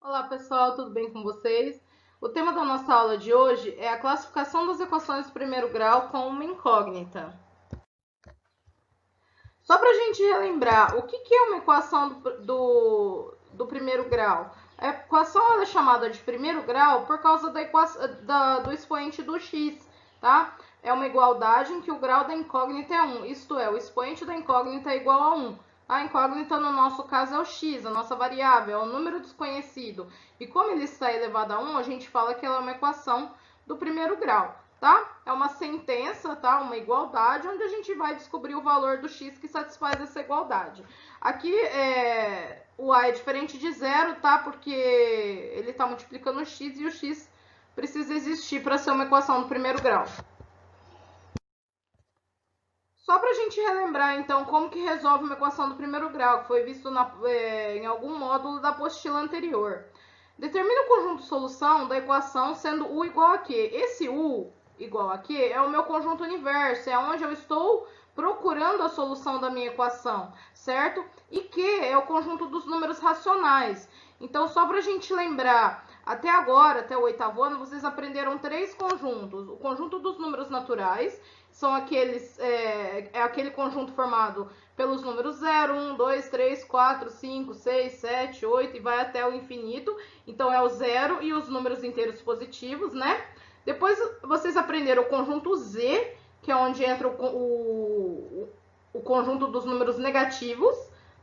Olá pessoal, tudo bem com vocês? O tema da nossa aula de hoje é a classificação das equações de primeiro grau com uma incógnita. Só para a gente relembrar, o que é uma equação do primeiro grau? A equação é chamada de primeiro grau por causa do expoente do x, tá? É uma igualdade em que o grau da incógnita é 1, isto é, o expoente da incógnita é igual a 1. A incógnita, no nosso caso, é o x, a nossa variável, é o número desconhecido. E como ele está elevado a 1, a gente fala que ela é uma equação do primeiro grau, tá? É uma sentença, tá? Uma igualdade, onde a gente vai descobrir o valor do x que satisfaz essa igualdade. Aqui, o a é diferente de zero, tá? Porque ele está multiplicando o x e o x precisa existir para ser uma equação do primeiro grau. Só para a gente relembrar, então, como que resolve uma equação do primeiro grau, que foi visto em algum módulo da apostila anterior. Determina o conjunto solução da equação sendo U igual a Q. Esse U igual a Q é o meu conjunto universo, é onde eu estou procurando a solução da minha equação, certo? E Q é o conjunto dos números racionais. Então, só para a gente lembrar, até agora, até o oitavo ano, vocês aprenderam três conjuntos. O conjunto dos números naturais, são aquele conjunto formado pelos números 0, 1, 2, 3, 4, 5, 6, 7, 8 e vai até o infinito. Então, é o zero e os números inteiros positivos, né? Depois, vocês aprenderam o conjunto Z, que é onde entra o conjunto dos números negativos,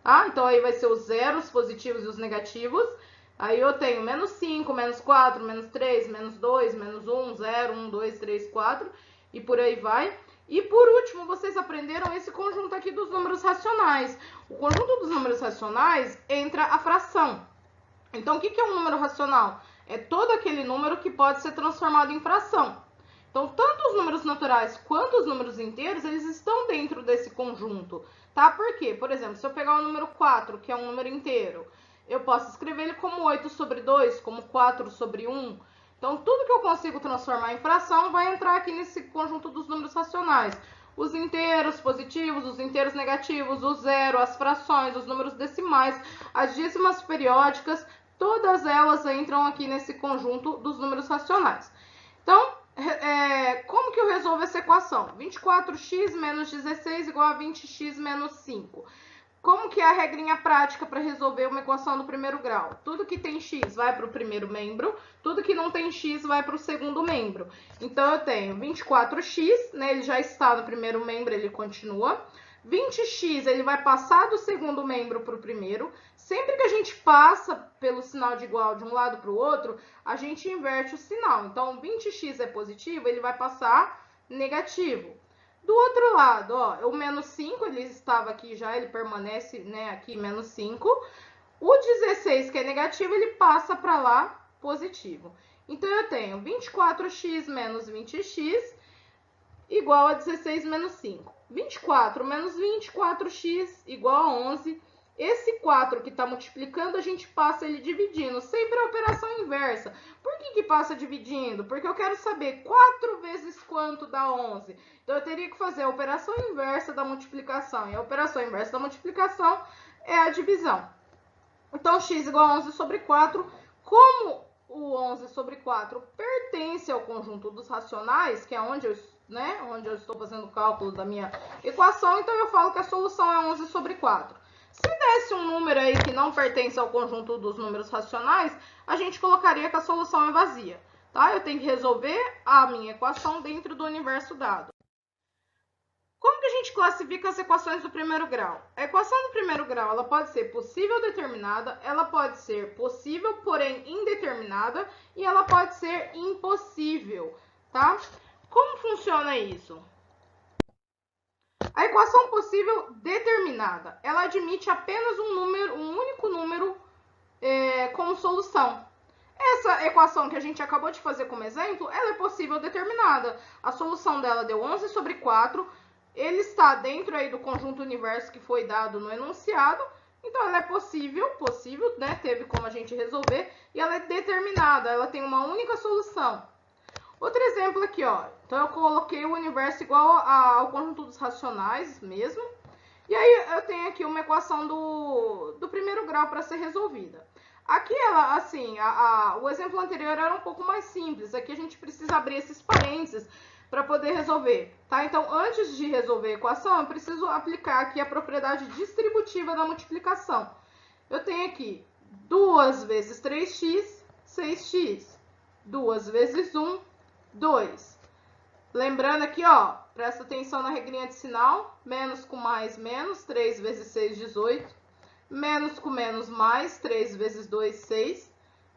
tá? Então, aí vai ser os zeros positivos e os negativos. Aí eu tenho menos 5, menos 4, menos 3, menos 2, menos 1, 0, 1, 2, 3, 4 e por aí vai. E por último, vocês aprenderam esse conjunto aqui dos números racionais. O conjunto dos números racionais entra a fração. Então, o que é um número racional? É todo aquele número que pode ser transformado em fração. Então, tanto os números naturais quanto os números inteiros, eles estão dentro desse conjunto, tá? Por quê? Por exemplo, se eu pegar o número 4, que é um número inteiro, eu posso escrever ele como 8 sobre 2, como 4 sobre 1. Então, tudo que eu consigo transformar em fração vai entrar aqui nesse conjunto dos números racionais. Os inteiros positivos, os inteiros negativos, o zero, as frações, os números decimais, as dízimas periódicas, todas elas entram aqui nesse conjunto dos números racionais. Então, como que eu resolvo essa equação? 24x menos 16 igual a 20x menos 5. Como que é a regrinha prática para resolver uma equação do primeiro grau? Tudo que tem x vai para o primeiro membro, tudo que não tem x vai para o segundo membro. Então, eu tenho 24x, né, ele já está no primeiro membro, ele continua. 20x, ele vai passar do segundo membro para o primeiro. Sempre que a gente passa pelo sinal de igual de um lado para o outro, a gente inverte o sinal. Então, 20x é positivo, ele vai passar negativo. Do outro lado, ó, o menos 5, ele estava aqui já, ele permanece, né, aqui, menos 5. O 16, que é negativo, ele passa para lá, positivo. Então, eu tenho 24x menos 20x igual a 16 menos 5. 24 menos 24x igual a 11. Esse 4 que está multiplicando, a gente passa ele dividindo. Sempre a operação inversa. Por que passa dividindo? Porque eu quero saber 4 vezes quanto dá 11. Então, eu teria que fazer a operação inversa da multiplicação. E a operação inversa da multiplicação é a divisão. Então, x igual a 11 sobre 4. Como o 11 sobre 4 pertence ao conjunto dos racionais, que é onde eu estou fazendo o cálculo da minha equação, então eu falo que a solução é 11 sobre 4. Se desse um número aí que não pertence ao conjunto dos números racionais, a gente colocaria que a solução é vazia, tá? Eu tenho que resolver a minha equação dentro do universo dado. Como que a gente classifica as equações do primeiro grau? A equação do primeiro grau, ela pode ser possível ou determinada, ela pode ser possível, porém indeterminada, e ela pode ser impossível, tá? Como funciona isso? A equação possível determinada, ela admite apenas um único número como solução. Essa equação que a gente acabou de fazer como exemplo, ela é possível determinada. A solução dela deu 11 sobre 4, ele está dentro aí do conjunto universo que foi dado no enunciado, então ela é possível, né? Teve como a gente resolver, e ela é determinada, ela tem uma única solução. Outro exemplo aqui, ó. Então, eu coloquei o universo igual ao conjunto dos racionais mesmo. E aí, eu tenho aqui uma equação do primeiro grau para ser resolvida. Aqui, ela, assim, o exemplo anterior era um pouco mais simples. Aqui a gente precisa abrir esses parênteses para poder resolver, tá? Então, antes de resolver a equação, eu preciso aplicar aqui a propriedade distributiva da multiplicação. Eu tenho aqui 2 vezes 3x, 6x. 2 vezes 1, 2. Lembrando aqui, ó, presta atenção na regrinha de sinal. Menos com mais, menos. 3 vezes 6, 18. Menos com menos, mais. 3 vezes 2, 6.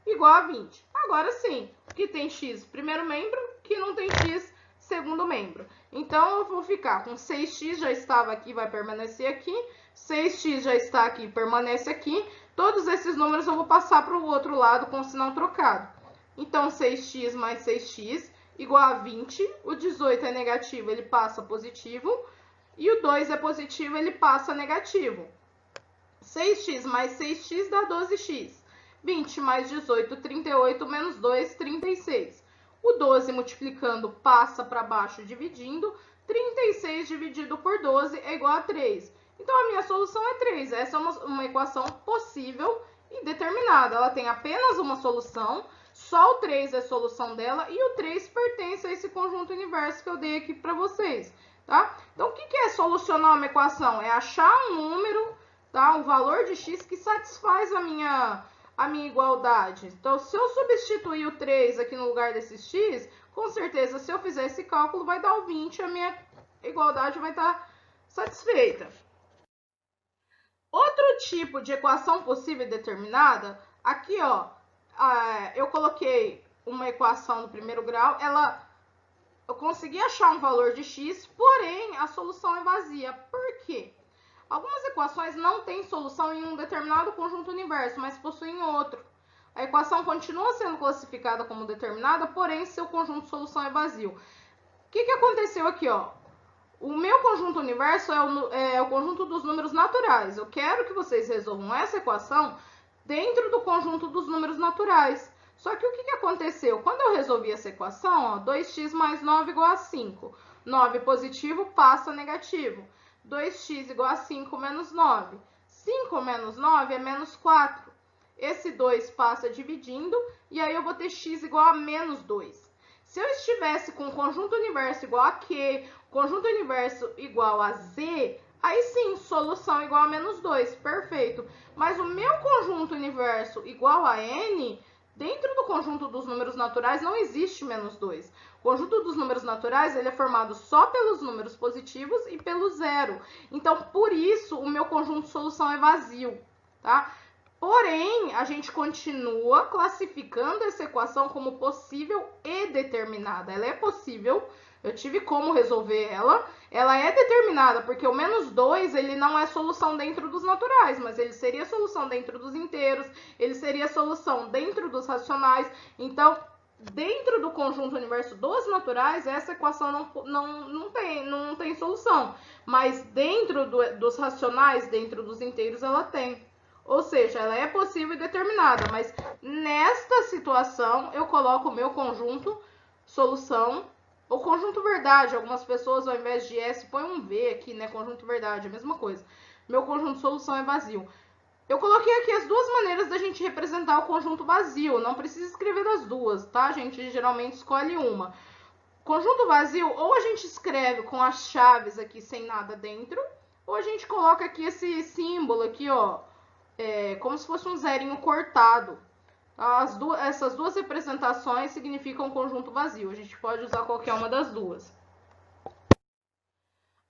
Igual a 20. Agora sim, que tem x primeiro membro, que não tem x segundo membro. Então, eu vou ficar com 6x, já estava aqui, vai permanecer aqui. 6x já está aqui, permanece aqui. Todos esses números eu vou passar para o outro lado com o sinal trocado. Então, 6x mais 6x igual a 20. O 18 é negativo, ele passa positivo. E o 2 é positivo, ele passa negativo. 6x mais 6x dá 12x. 20 mais 18, 38, menos 2, 36. O 12 multiplicando passa para baixo dividindo. 36 dividido por 12 é igual a 3. Então, a minha solução é 3. Essa é uma equação possível e determinada. Ela tem apenas uma solução, só o 3 é a solução dela, e o 3 pertence a esse conjunto universo que eu dei aqui para vocês, tá? Então, o que é solucionar uma equação? É achar um número, tá? Um valor de x que satisfaz a minha igualdade. Então, se eu substituir o 3 aqui no lugar desse x, com certeza, se eu fizer esse cálculo, vai dar o 20, a minha igualdade vai estar satisfeita. Outro tipo de equação possível e determinada, aqui, ó, eu coloquei uma equação do primeiro grau, eu consegui achar um valor de x, porém, a solução é vazia. Por quê? Algumas equações não têm solução em um determinado conjunto universo, mas possuem outro. A equação continua sendo classificada como determinada, porém, seu conjunto de solução é vazio. O que aconteceu aqui, ó? O meu conjunto universo é o conjunto dos números naturais. Eu quero que vocês resolvam essa equação dentro do conjunto dos números naturais. Só que o que aconteceu? Quando eu resolvi essa equação, ó, 2x mais 9 igual a 5. 9 positivo passa negativo. 2x igual a 5 menos 9. 5 menos 9 é menos 4. Esse 2 passa dividindo, e aí eu vou ter x igual a menos 2. Se eu estivesse com o conjunto universo igual a Q, conjunto universo igual a Z, aí sim, solução igual a menos 2, perfeito. Mas o meu conjunto universo igual a N, dentro do conjunto dos números naturais não existe menos 2. O conjunto dos números naturais ele é formado só pelos números positivos e pelo zero. Então, por isso, o meu conjunto de solução é vazio, tá? Porém, a gente continua classificando essa equação como possível e determinada. Ela é possível, eu tive como resolver ela. Ela é determinada, porque o menos 2, ele não é solução dentro dos naturais, mas ele seria solução dentro dos inteiros, ele seria solução dentro dos racionais. Então, dentro do conjunto universo dos naturais, essa equação não tem solução. Mas dentro dos racionais, dentro dos inteiros, ela tem. Ou seja, ela é possível e determinada, mas nesta situação eu coloco o meu conjunto solução, ou conjunto verdade. Algumas pessoas ao invés de S põem um V aqui, né? Conjunto verdade, a mesma coisa. Meu conjunto solução é vazio. Eu coloquei aqui as duas maneiras da gente representar o conjunto vazio. Não precisa escrever das duas, tá? A gente geralmente escolhe uma. Conjunto vazio, ou a gente escreve com as chaves aqui sem nada dentro, ou a gente coloca aqui esse símbolo aqui, ó. Como se fosse um zerinho cortado. Essas duas representações significam conjunto vazio. A gente pode usar qualquer uma das duas.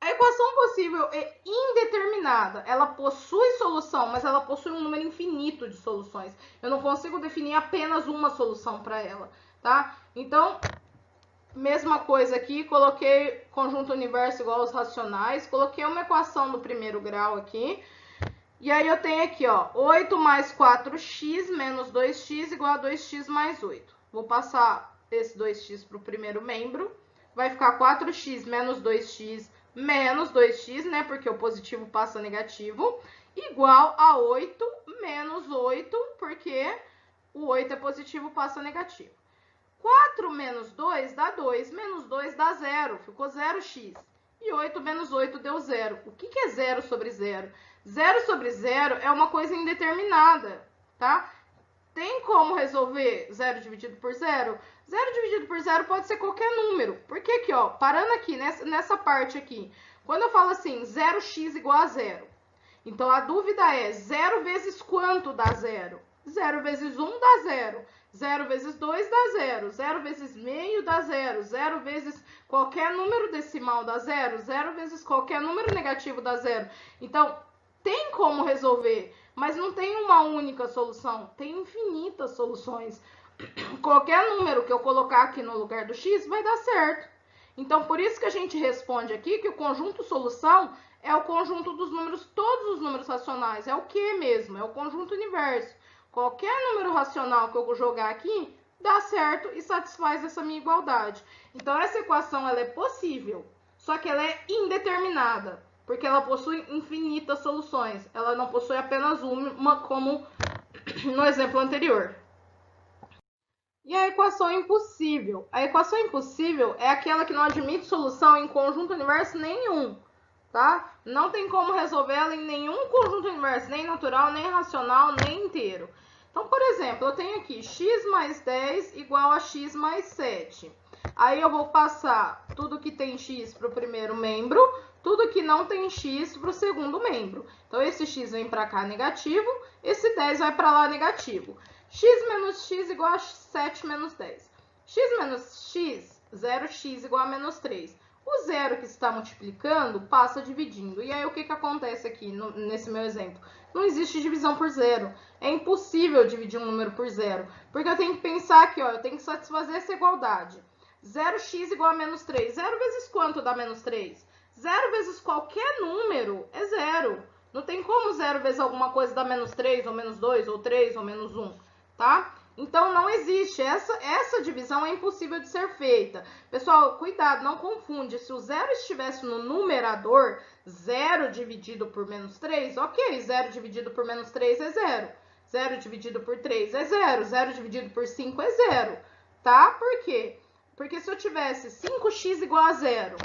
A equação possível é indeterminada. Ela possui solução, mas ela possui um número infinito de soluções. Eu não consigo definir apenas uma solução para ela, tá? Então, mesma coisa aqui, coloquei conjunto universo igual aos racionais, coloquei uma equação do primeiro grau aqui. E aí eu tenho aqui, ó, 8 mais 4x menos 2x igual a 2x mais 8. Vou passar esse 2x para o primeiro membro. Vai ficar 4x menos 2x, né? Porque o positivo passa negativo. Igual a 8 menos 8, porque o 8 é positivo, passa negativo. 4 menos 2 dá 2, menos 2 dá 0, ficou 0x. E 8 menos 8 deu 0. O que é 0 sobre 0? 0 sobre 0 é uma coisa indeterminada, tá? Tem como resolver 0 dividido por 0? 0 dividido por 0 pode ser qualquer número. Porque aqui, ó, parando aqui, nessa parte aqui, quando eu falo assim, 0x igual a 0, então a dúvida é 0 vezes quanto dá 0? 0 vezes 1 dá 0. 0 vezes 2 dá 0. 0 vezes meio dá 0. 0 vezes qualquer número decimal dá 0. 0 vezes qualquer número negativo dá 0. Então, tem como resolver, mas não tem uma única solução. Tem infinitas soluções. Qualquer número que eu colocar aqui no lugar do x vai dar certo. Então, por isso que a gente responde aqui que o conjunto solução é o conjunto dos números, todos os números racionais. É o que mesmo? É o conjunto universo. Qualquer número racional que eu jogar aqui, dá certo e satisfaz essa minha igualdade. Então, essa equação ela é possível, só que ela é indeterminada, porque ela possui infinitas soluções. Ela não possui apenas uma, como no exemplo anterior. E a equação impossível? A equação impossível é aquela que não admite solução em conjunto universo nenhum, tá? Não tem como resolver ela em nenhum conjunto universo, nem natural, nem racional, nem inteiro. Então, por exemplo, eu tenho aqui x mais 10 igual a x mais 7. Aí eu vou passar tudo que tem x para o primeiro membro, tudo que não tem x para o segundo membro. Então, esse x vem para cá negativo, esse 10 vai para lá negativo. X menos x igual a 7 menos 10. X menos x, 0x igual a menos 3. O zero que está multiplicando passa dividindo. E aí, o que acontece aqui nesse meu exemplo? Não existe divisão por zero. É impossível dividir um número por zero. Porque eu tenho que pensar aqui, ó, eu tenho que satisfazer essa igualdade. 0x igual a menos 3. 0 vezes quanto dá menos 3? 0 vezes qualquer número é zero. Não tem como 0 vezes alguma coisa dar menos 3, ou menos 2, ou 3, ou menos 1. Tá? Então, não existe. Essa divisão é impossível de ser feita. Pessoal, cuidado, não confunde. Se o zero estivesse no numerador, 0 dividido por menos 3, ok, 0 dividido por menos 3 é 0. 0 dividido por 3 é 0. 0 dividido por 5 é 0. Tá? Por quê? Porque se eu tivesse 5x igual a 0,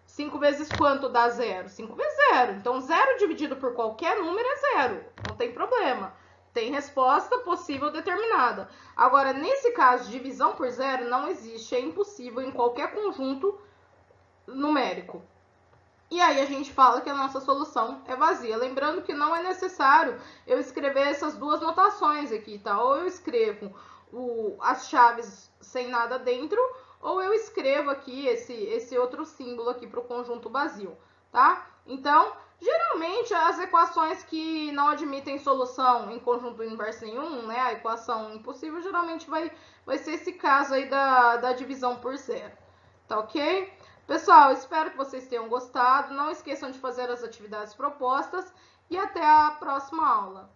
5 vezes quanto dá 0? 5 vezes 0. Então, 0 dividido por qualquer número é 0. Não tem problema. Tem resposta possível determinada. Agora, nesse caso, divisão por zero não existe, é impossível em qualquer conjunto numérico. E aí a gente fala que a nossa solução é vazia. Lembrando que não é necessário eu escrever essas duas notações aqui, tá? Ou eu escrevo as chaves sem nada dentro, ou eu escrevo aqui esse outro símbolo aqui para o conjunto vazio, tá? Então, geralmente, as equações que não admitem solução em conjunto inverso nenhum, né, a equação impossível, geralmente vai ser esse caso aí da divisão por zero, tá ok? Pessoal, espero que vocês tenham gostado. Não esqueçam de fazer as atividades propostas e até a próxima aula.